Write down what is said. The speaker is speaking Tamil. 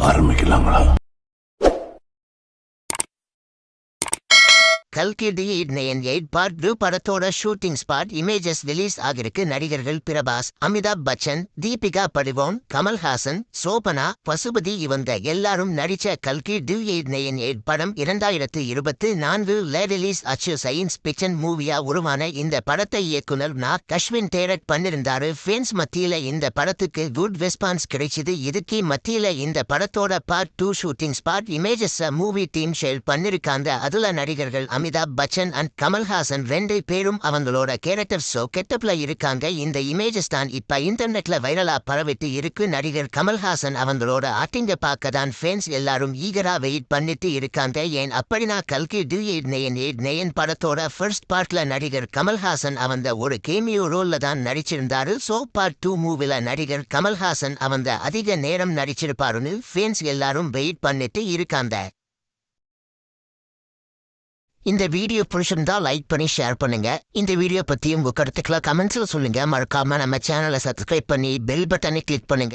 ஆரம்பிக்கலாங்களா? கல்கி D8 பார்ட் 2 படத்தோட ஷூட்டிங் ஸ்பாட் இமேஜஸ் ரிலீஸ் ஆகிருக்கு. நடிகர்கள் பிரபாஸ், அமிதாப் பச்சன், தீபிகா படுகோன், கமல்ஹாசன், சோபனா, பசுபதி இவங்க எல்லாரும் நடிச்ச கல்கி D8 படம் 2024 ரிலீஸ் ஆச்சு. சயின்ஸ் பிக்சன் மூவியா உருவான இந்த படத்தை இயக்குனர் அஸ்வின் டைரக்ட் பண்ணிருந்தாரு. ஃபேன்ஸ் மத்தியில இந்த படத்துக்கு குட் ரெஸ்பான்ஸ் கிடைச்சது. இதுக்கு மத்தியில இந்த படத்தோட part 2 shooting spot images movie team share பண்ணிருக்காங்க. அதுல நடிகர்கள் அமிதாப் பச்சன் அண்ட் கமல்ஹாசன் ரெண்டு பேரும் அவங்களோட கேரக்டர் கெட்டப்ல இருக்காங்க. இந்த இமேஜஸ் தான் இப்ப இன்டர்நெட்ல வைரலா பரவிட்டு இருக்கு. நடிகர் கமல்ஹாசன் அவங்களோட ஆக்டிங்க பார்க்க தான் ஃபேன்ஸ் எல்லாரும் ஈகரா வெயிட் பண்ணிட்டு இருக்காங்க. ஏன் அப்படின்னா கல்கி D8 படத்தோட ஃபர்ஸ்ட் பார்ட்ல நடிகர் கமல்ஹாசன் அவங்க ஒரு கேமியோ ரோல்ல தான் நடிச்சிருந்தாரு. பார்ட் 2 மூவில நடிகர் கமல்ஹாசன் அவங்க அதிக நேரம் நடிச்சிருப்பாருன்னு ஃபேன்ஸ் எல்லாரும் வெயிட் பண்ணிட்டு இருக்காங்க. இந்த வீடியோ பிடிச்சிருந்தா லைக் பண்ணி ஷேர் பண்ணுங்க. இந்த வீடியோ பத்தி உங்க கருத்துக்களை கமெண்ட்ஸ்ல சொல்லுங்க. மறக்காம நம்ம சேனலை சப்ஸ்கிரைப் பண்ணி பெல் பட்டனை கிளிக் பண்ணுங்க.